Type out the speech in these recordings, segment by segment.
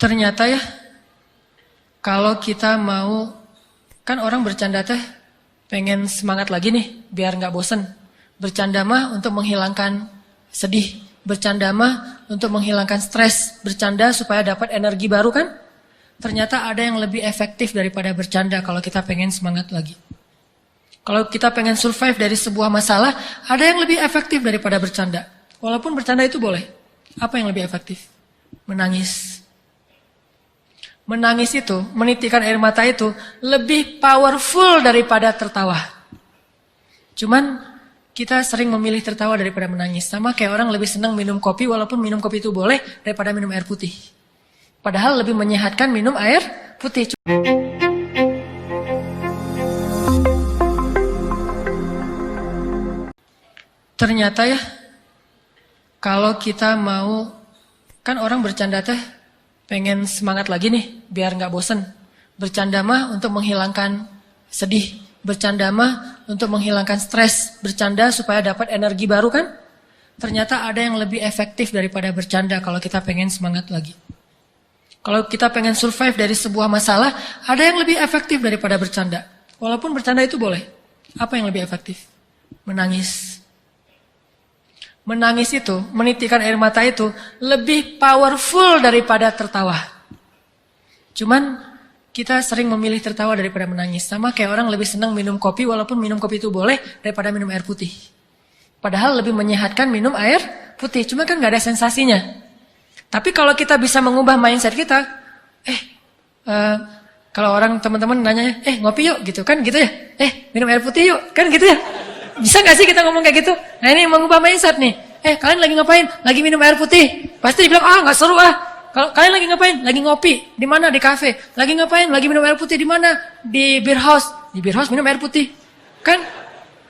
Ternyata ya, kalau kita mau, kan orang bercanda teh pengen semangat lagi nih, biar nggak bosen. Bercanda mah untuk menghilangkan sedih, bercanda mah untuk menghilangkan stres, bercanda supaya dapat energi baru kan? Ternyata ada yang lebih efektif daripada bercanda kalau kita pengen semangat lagi. Kalau kita pengen survive dari sebuah masalah, ada yang lebih efektif daripada bercanda. Walaupun bercanda itu boleh. Apa yang lebih efektif? Menangis. Menangis itu, menitikkan air mata itu lebih powerful daripada tertawa. Cuman kita sering memilih tertawa daripada menangis. Sama kayak orang lebih senang minum kopi walaupun minum kopi itu boleh daripada minum air putih. Padahal lebih menyehatkan minum air putih. Ternyata ya, kalau kita mau, kan orang bercanda teh pengen semangat lagi nih, biar nggak bosen. Bercanda mah untuk menghilangkan sedih, bercanda mah untuk menghilangkan stres, bercanda supaya dapat energi baru kan? Ternyata ada yang lebih efektif daripada bercanda kalau kita pengen semangat lagi. Kalau kita pengen survive dari sebuah masalah, ada yang lebih efektif daripada bercanda. Walaupun bercanda itu boleh. Apa yang lebih efektif? Menangis. Menangis itu, menitikkan air mata itu lebih powerful daripada tertawa. Cuman kita sering memilih tertawa daripada menangis. Sama kayak orang lebih senang minum kopi walaupun minum kopi itu boleh daripada minum air putih. Padahal lebih menyehatkan minum air putih. Cuma kan gak ada sensasinya. Tapi kalau kita bisa mengubah mindset kita, kalau orang teman-teman nanya, ngopi yuk gitu kan gitu ya. Minum air putih yuk kan gitu ya. Bisa gak sih kita ngomong kayak gitu? Nah ini mengubah mindset nih. Kalian lagi ngapain? Lagi minum air putih. Pasti dibilang, gak seru ah. Kalau kalian lagi ngapain? Lagi ngopi. Di mana? Di kafe. Lagi ngapain? Lagi minum air putih di mana? Di beer house. Di beer house minum air putih. Kan?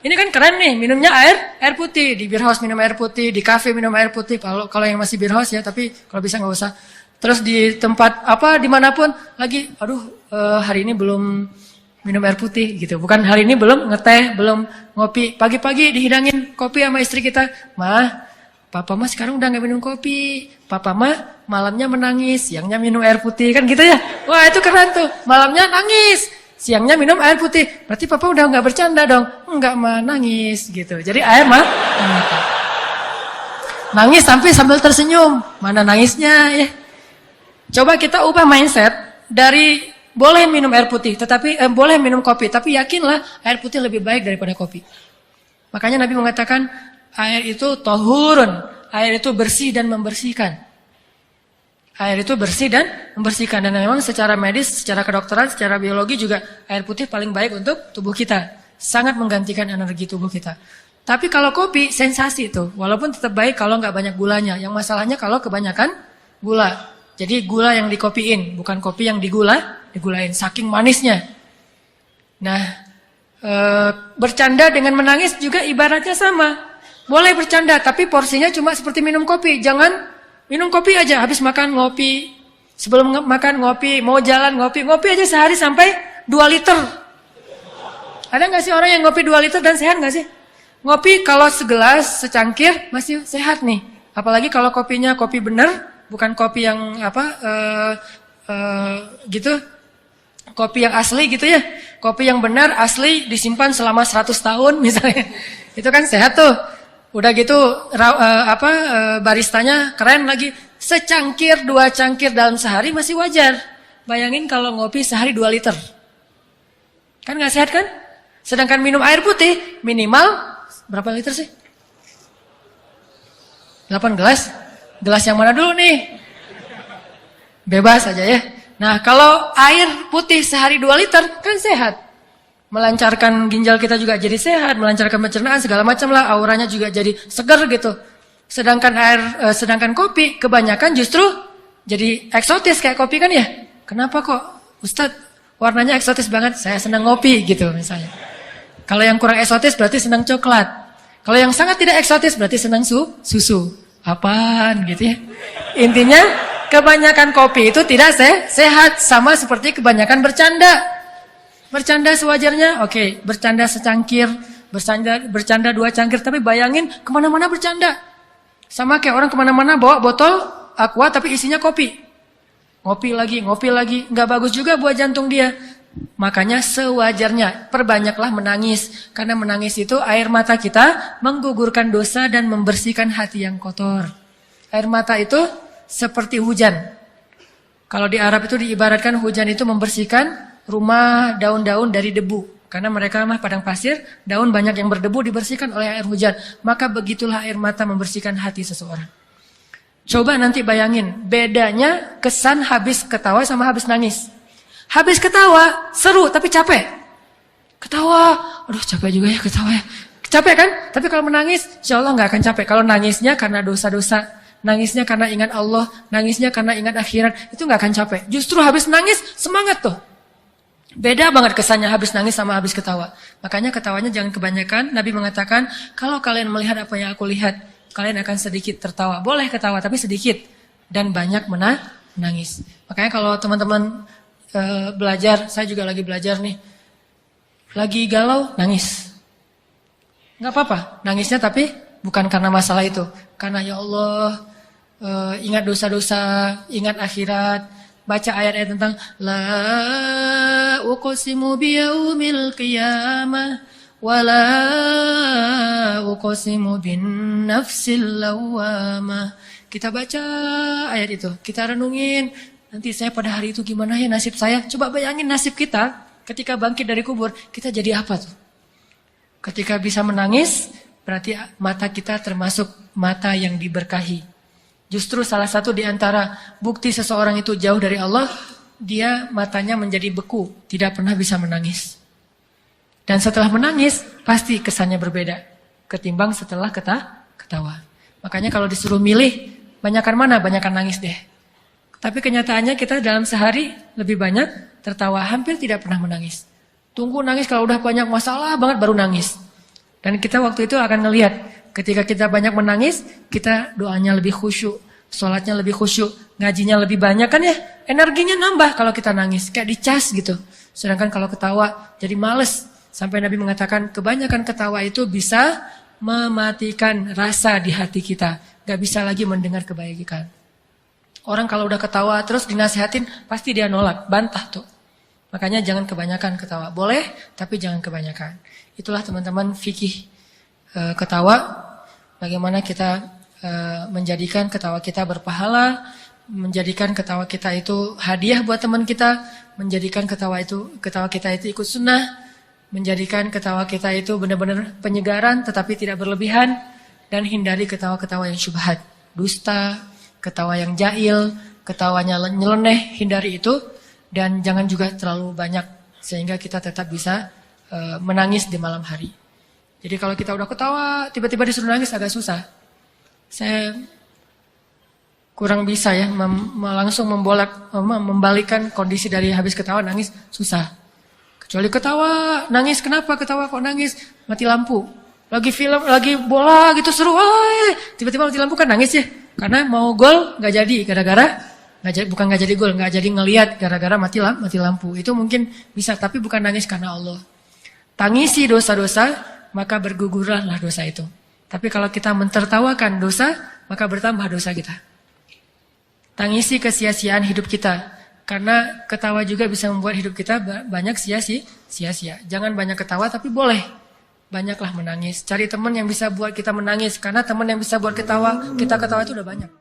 Ini kan keren nih, minumnya air putih. Di beer house minum air putih, di kafe minum air putih. Kalau yang masih beer house ya, tapi kalau bisa nggak usah. Terus di tempat dimanapun lagi, hari ini belum minum air putih gitu. Bukan hari ini belum ngeteh, belum ngopi. Pagi-pagi dihidangin kopi sama istri kita. Mah, papa mah sekarang udah gak minum kopi. Papa mah malamnya menangis, siangnya minum air putih. Kan gitu ya. Wah itu keren tuh. Malamnya nangis, siangnya minum air putih. Berarti papa udah gak bercanda dong. Enggak mah nangis gitu. Jadi air mah nangis sambil tersenyum. Mana nangisnya ya. Coba kita ubah mindset dari boleh minum air putih, tetapi boleh minum kopi, tapi yakinlah air putih lebih baik daripada kopi. Makanya Nabi mengatakan air itu tahurun, air itu bersih dan membersihkan. Air itu bersih dan membersihkan, dan memang secara medis, secara kedokteran, secara biologi juga air putih paling baik untuk tubuh kita. Sangat menggantikan energi tubuh kita. Tapi kalau kopi sensasi tuh, walaupun tetap baik kalau nggak banyak gulanya. Yang masalahnya kalau kebanyakan gula. Jadi gula yang dikopiin, bukan kopi yang digulain, saking manisnya. Nah, bercanda dengan menangis juga ibaratnya sama. Boleh bercanda, tapi porsinya cuma seperti minum kopi. Jangan minum kopi aja, habis makan ngopi. Sebelum makan ngopi, mau jalan ngopi aja sehari sampai 2 liter. Ada gak sih orang yang ngopi 2 liter dan sehat gak sih? Ngopi kalau segelas, secangkir masih sehat nih. Apalagi kalau kopinya kopi bener. Bukan kopi yang gitu, kopi yang asli gitu ya. Kopi yang benar asli disimpan selama 100 tahun misalnya. Itu kan sehat tuh. Udah gitu baristanya keren lagi. Secangkir 2 cangkir dalam sehari masih wajar. Bayangin kalau ngopi sehari 2 liter. Kan gak sehat kan? Sedangkan minum air putih minimal berapa liter sih? 8 gelas. Gelas yang mana dulu nih? Bebas aja ya. Nah kalau air putih sehari 2 liter kan sehat. Melancarkan ginjal kita juga jadi sehat. Melancarkan pencernaan segala macam lah. Auranya juga jadi segar gitu. Sedangkan kopi kebanyakan justru jadi eksotis kayak kopi kan ya. Kenapa kok Ustadz warnanya eksotis banget? Saya senang ngopi gitu misalnya. Kalau yang kurang eksotis berarti senang coklat. Kalau yang sangat tidak eksotis berarti senang susu. Apaan gitu ya. Intinya kebanyakan kopi itu tidak sehat. Sama seperti kebanyakan bercanda. Bercanda sewajarnya. Oke, bercanda secangkir. Bercanda 2 cangkir. Tapi bayangin kemana-mana bercanda. Sama kayak orang kemana-mana bawa botol aqua tapi isinya kopi. ngopi lagi. Nggak bagus juga buat jantung dia. Makanya sewajarnya perbanyaklah menangis. Karena menangis itu air mata kita menggugurkan dosa dan membersihkan hati yang kotor. Air mata itu seperti hujan. Kalau di Arab itu diibaratkan hujan itu membersihkan rumah, daun-daun dari debu. Karena mereka mah padang pasir, daun banyak yang berdebu dibersihkan oleh air hujan. Maka begitulah air mata membersihkan hati seseorang. Coba nanti bayangin, bedanya kesan habis ketawa sama habis nangis. Habis ketawa, seru tapi capek. Ketawa, aduh capek juga ya ketawa ya. Capek kan? Tapi kalau menangis, insya Allah nggak akan capek. Kalau nangisnya karena dosa-dosa, nangisnya karena ingat Allah, nangisnya karena ingat akhirat, itu nggak akan capek. Justru habis nangis, semangat tuh. Beda banget kesannya habis nangis sama habis ketawa. Makanya ketawanya jangan kebanyakan. Nabi mengatakan, kalau kalian melihat apa yang aku lihat, kalian akan sedikit tertawa. Boleh ketawa, tapi sedikit. Dan banyak menangis. Makanya kalau teman-teman belajar, saya juga lagi belajar nih. Lagi galau, nangis. Nggak apa-apa, nangisnya tapi bukan karena masalah itu. Karena ya Allah, ingat dosa-dosa, ingat akhirat. Baca ayat-ayat tentang La uqsimu biyaumil qiyamah wa la uqsimu bin nafsil lawamah. Kita baca ayat itu, kita renungin. Nanti saya pada hari itu gimana ya nasib saya? Coba bayangin nasib kita ketika bangkit dari kubur, kita jadi apa tuh? Ketika bisa menangis, berarti mata kita termasuk mata yang diberkahi. Justru salah satu di antara bukti seseorang itu jauh dari Allah, dia matanya menjadi beku, tidak pernah bisa menangis. Dan setelah menangis, pasti kesannya berbeda ketimbang setelah ketawa. Makanya kalau disuruh milih, banyakan mana? Banyakan nangis deh. Tapi kenyataannya kita dalam sehari lebih banyak tertawa, hampir tidak pernah menangis. Tunggu nangis kalau udah banyak masalah banget baru nangis. Dan kita waktu itu akan ngelihat, ketika kita banyak menangis, kita doanya lebih khusyuk, sholatnya lebih khusyuk, ngajinya lebih banyak kan ya, energinya nambah kalau kita nangis, kayak dicas gitu. Sedangkan kalau ketawa jadi males. Sampai Nabi mengatakan kebanyakan ketawa itu bisa mematikan rasa di hati kita, gak bisa lagi mendengar kebaikan. Orang kalau udah ketawa terus dinasehatin, pasti dia nolak, bantah tuh. Makanya jangan kebanyakan ketawa, boleh tapi jangan kebanyakan. Itulah teman-teman fikih ketawa, bagaimana kita menjadikan ketawa kita berpahala, menjadikan ketawa kita itu hadiah buat teman kita, menjadikan ketawa kita itu ikut sunnah, menjadikan ketawa kita itu benar-benar penyegaran tetapi tidak berlebihan, dan hindari ketawa-ketawa yang syubhat, dusta, ketawa yang jahil, ketawanya nyeleneh, hindari itu, dan jangan juga terlalu banyak sehingga kita tetap bisa menangis di malam hari. Jadi kalau kita udah ketawa, tiba-tiba disuruh nangis agak susah. Saya kurang bisa ya langsung membalikkan kondisi dari habis ketawa nangis, susah. Kecuali ketawa, nangis kenapa ketawa kok nangis? Mati lampu. Lagi film, lagi bola gitu seru, tiba-tiba mati lampu kan nangis ya. Karena mau gol nggak jadi gara-gara bukan nggak jadi gol, nggak jadi ngelihat gara-gara mati lampu. Itu mungkin bisa, tapi bukan nangis karena Allah. Tangisi dosa-dosa, maka bergugurlah dosa itu. Tapi kalau kita mentertawakan dosa, maka bertambah dosa kita. Tangisi kesia-siaan hidup kita. Karena ketawa juga bisa membuat hidup kita banyak sia-sia. Jangan banyak ketawa, tapi boleh banyaklah menangis. Cari teman yang bisa buat kita menangis. Karena teman yang bisa buat kita ketawa itu udah banyak.